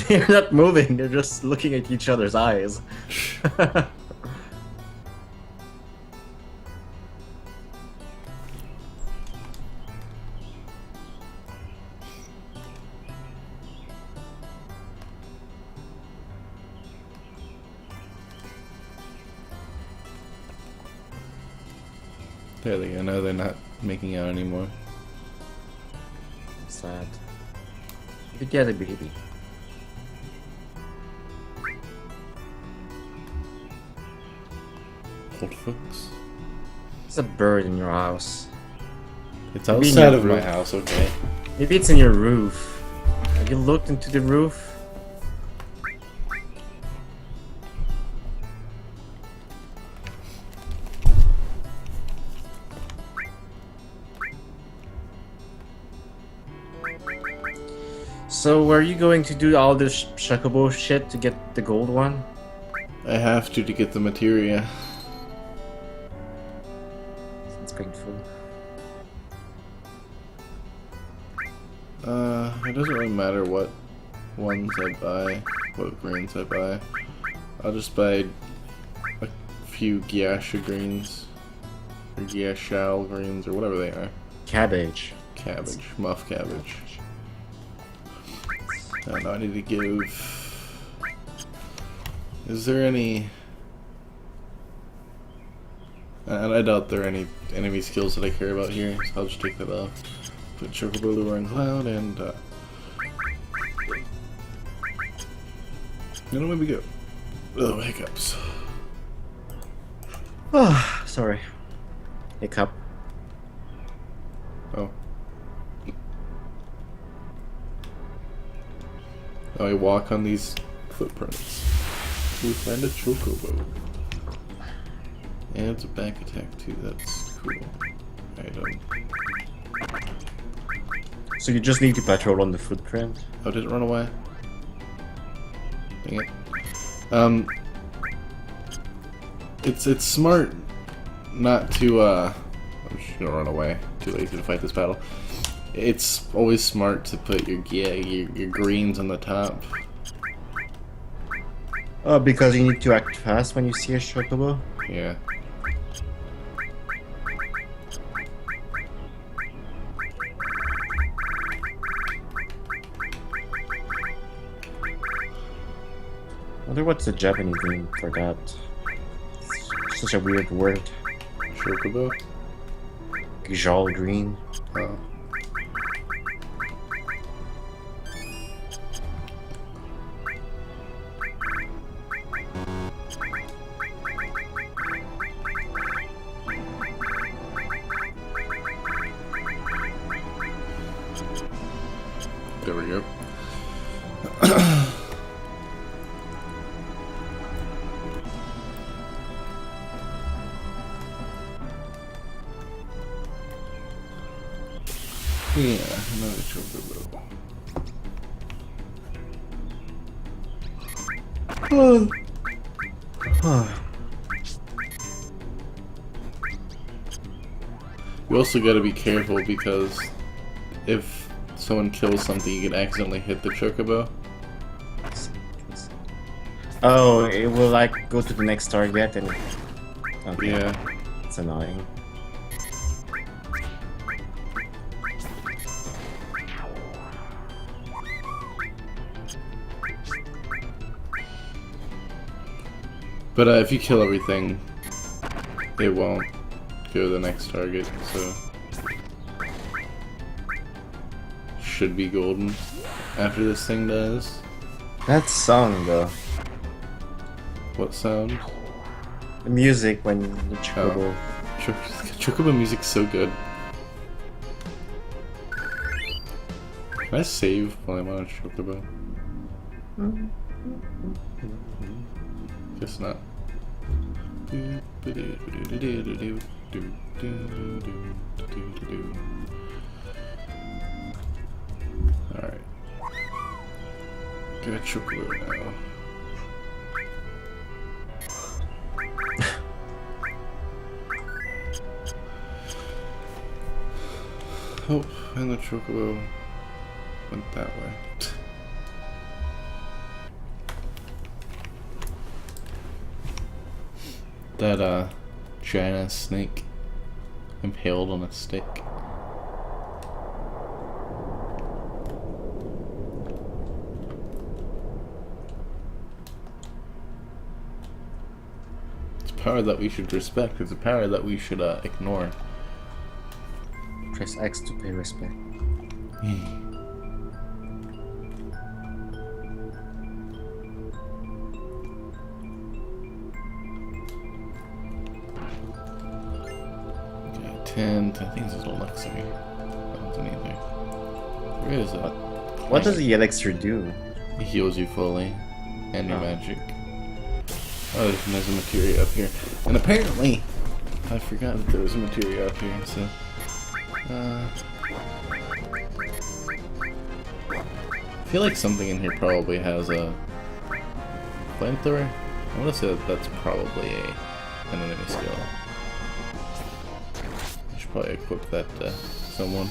They're not moving, they're just looking at each other's eyes. There they go. Now they're not making out anymore. Sad. You could get a baby. Old folks. There's a bird in your house. It's Maybe in outside your of my roof. house, okay? Maybe it's in your roof. Have you looked into the roof? So, are you going to do all this Chocobo shit to get the gold one? I have to get the materia. It's painful. It doesn't really matter what ones I buy, what greens I buy. I'll just buy a few Gyasha greens, or Gyashal greens, or whatever they are. Cabbage. Cabbage, muff cabbage. And I need to give... Is there any... And I doubt there are any enemy skills that I care about here, so I'll just take that off. Put Chocobo Lure and Cloud, and away we go. Oh, hiccups. Oh, sorry. Hiccup. Oh. Oh, I walk on these footprints. We find a Chocobo. And it's a back attack too, that's cool. Item. So you just need to patrol on the footprint? Oh, did it run away? Dang it. It's smart not to, I'm just gonna run away. Too lazy to fight this battle. It's always smart to put your greens on the top. Oh, because you need to act fast when you see a Chocobo? Yeah. I wonder what's the Japanese name for that. It's such a weird word. Chocobo? Gijal green. Oh. There we go. Yeah, another Chocobo. You also gotta be careful because if someone kills something, you can accidentally hit the Chocobo. Oh, it will like go to the next target and... Okay. Yeah. It's annoying. But if you kill everything, it won't go to the next target, so... Should be golden after this thing does. That song though. What sound? The music when the Chocobo... Chocobo music's so good. Can I save while I'm on a Chocobo? Guess not. Alright. got chocolate now. Oh, and the chocobo went that way. That giant snake impaled on a stick. It's a power that we should respect. It's a power that we should ignore. Press X to pay respect. Okay, 10. I think this is elixir. That wasn't either. Where is that? What does the elixir do? It heals you fully. And your Oh. magic. Oh, there's a materia up here. And apparently, I forgot that there was a materia up here, so... I feel like something in here probably has a flamethrower. I want to say that that's probably an enemy skill. I should probably equip that to someone.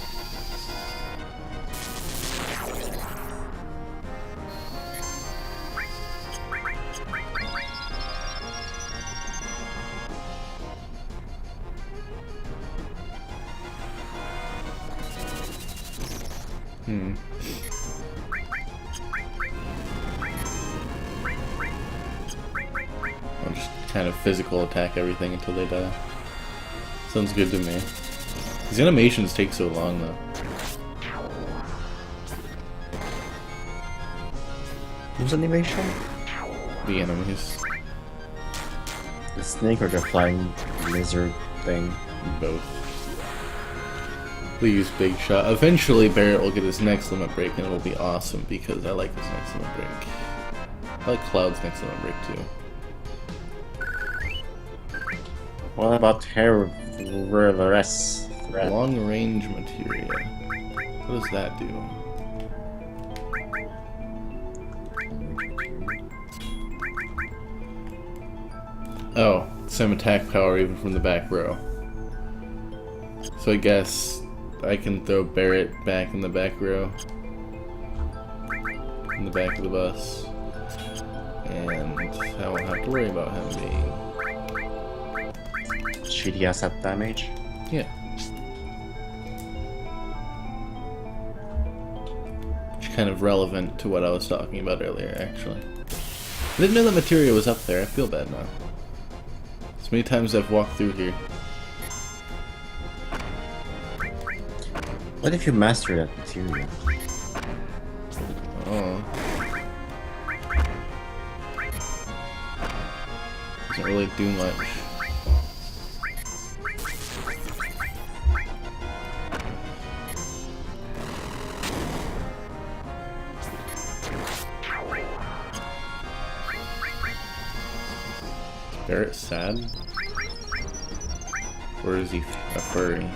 I'll just kind of physical attack everything until they die. Sounds good to me. These animations take so long though. Whose animation? The enemies. The snake or the flying lizard thing? Both. We use Big Shot. Eventually Barret will get his next limit break and it will be awesome because I like his next limit break. I like Cloud's next limit break too. What about Herveress? Long range materia. What does that do? Oh, some attack power even from the back row. So I guess I can throw Barret back in the back row. In the back of the bus. And I won't have to worry about him being... Shitty ass at damage? Yeah. Which is kind of relevant to what I was talking about earlier, actually. I didn't know that materia was up there. I feel bad now. So many times I've walked through here. What if you master that material? Oh. Doesn't really do much. Barret sad? Or is he a furry?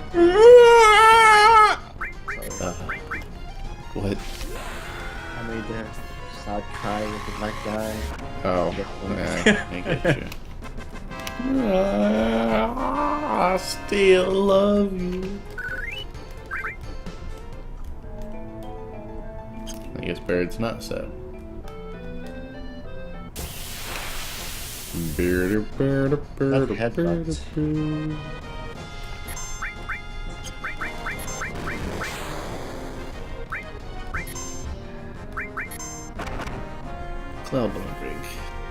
What? I made that sad cry with the black guy. Oh, yeah, I get you. I still love you. I guess Barret's not sad. Cloud Limit Break.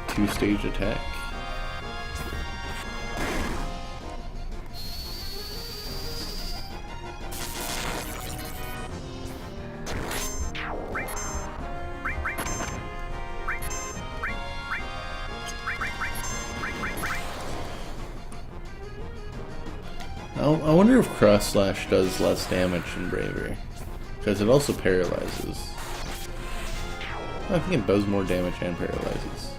2-stage attack. I wonder if Cross Slash does less damage than Bravery. Because it also paralyzes. I think it does more damage and paralyzes.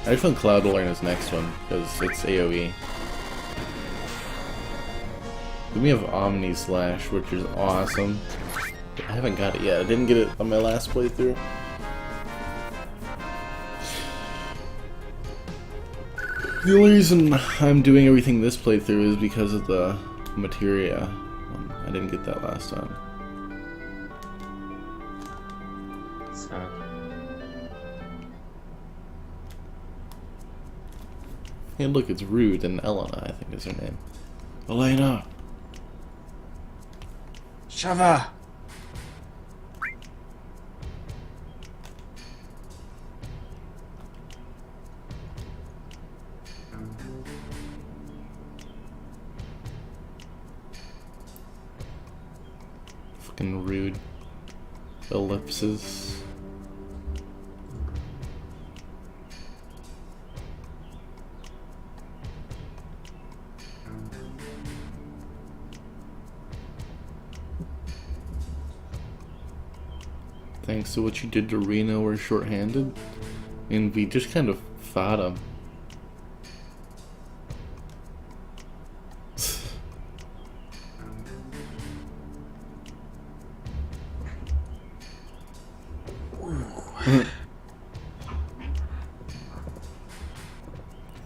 I just want Cloud to learn his next one, because it's AoE. Then we have Omni Slash, which is awesome. I haven't got it yet. I didn't get it on my last playthrough. The only reason I'm doing everything this playthrough is because of the materia. I didn't get that last time. Sad. Hey, look, it's Rude and Elena, I think is her name. Elena! Shava! Fucking Rude. Ellipses. Thanks to what you did to Reno, we're short-handed, and we just kind of fought him.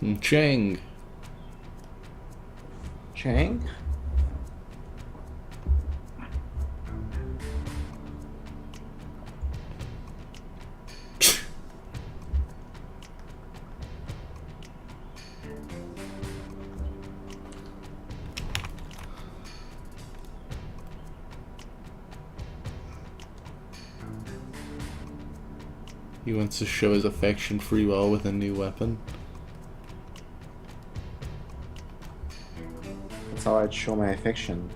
And Chang. Chang? He wants to show his affection for you all with a new weapon. That's how I'd show my affection.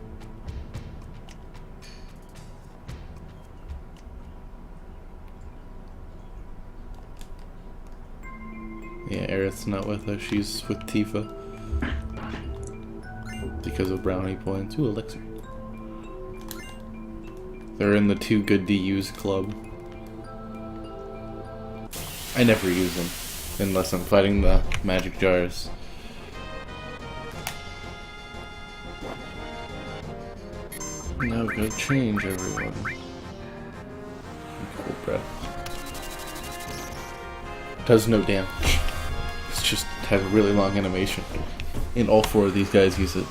Yeah, Aerith's not with us, she's with Tifa. Because of brownie points. Ooh, elixir. They're in the too good to use club. I never use them unless I'm fighting the magic jars. Now go change everyone. Cool breath. Does no damage. It's just has a really long animation. And all four of these guys use it.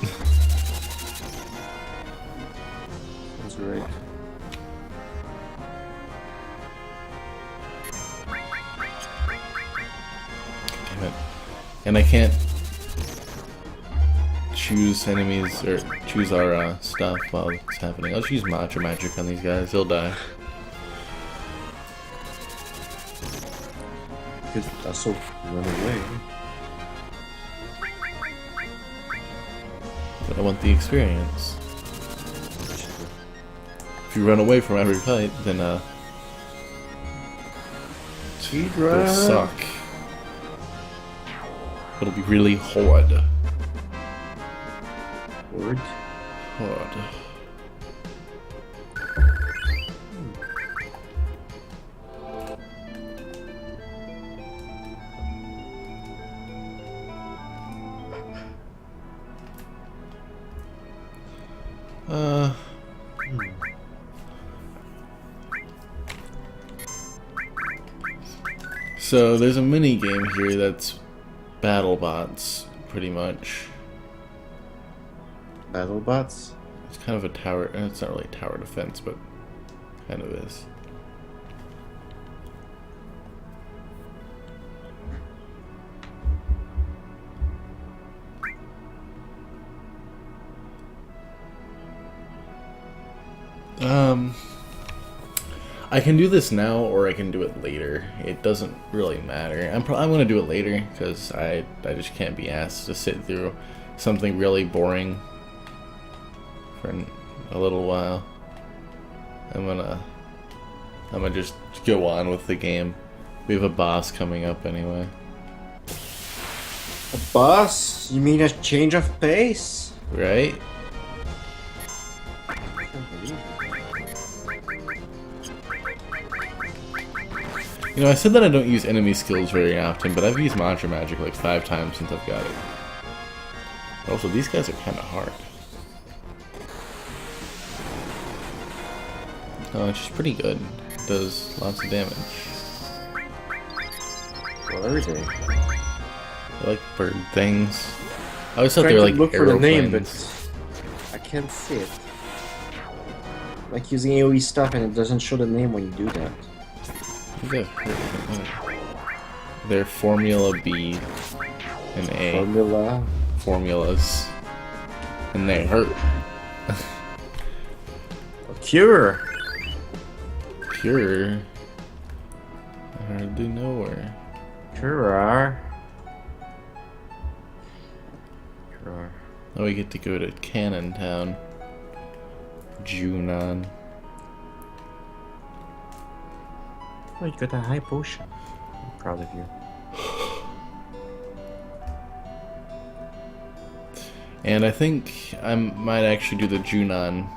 That's great. Damn it. And I can't choose enemies or choose our stuff while it's happening. I'll just use Matcha Magic on these guys, they'll die. Could also run away. But I want the experience. If you run away from every fight, then it'll suck. It'll be really hard. Word. Hard. So there's a mini game here that's battle bots, pretty much. Battle bots? It's kind of a tower. It's not really tower defense, but kind of is. I can do this now, or I can do it later. It doesn't really matter. I'm gonna do it later because I just can't be asked to sit through something really boring for a little while. I'm gonna just go on with the game. We have a boss coming up anyway. A boss? You mean a change of pace? Right? You know, I said that I don't use enemy skills very often, but I've used Mantra Magic like 5 times since I've got it. Also, these guys are kind of hard. Oh, it's just pretty good. It does lots of damage. Well, every day. I like bird things. I always thought Trying they were to like look for the name, aeroplanes. but I can't see it. Like using AoE stuff and it doesn't show the name when you do that. They're Formula B and A. Formula. Formulas. And they hurt. Cure. Pure. I hardly know her. Curar. Oh, we get to go to Cannon Town. Junon. Oh, you got a high potion. I'm proud of you. And I think I might actually do the Junon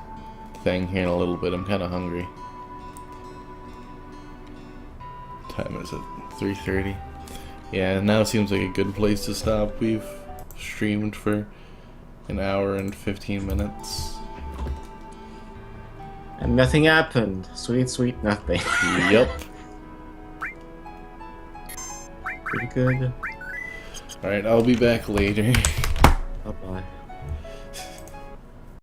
thing here in a little bit. I'm kind of hungry. Time is it? 3:30. Yeah, now seems like a good place to stop. We've streamed for an hour and 15 minutes. And nothing happened. Sweet, sweet nothing. Yup. Pretty good. Alright, I'll be back later. Bye-bye.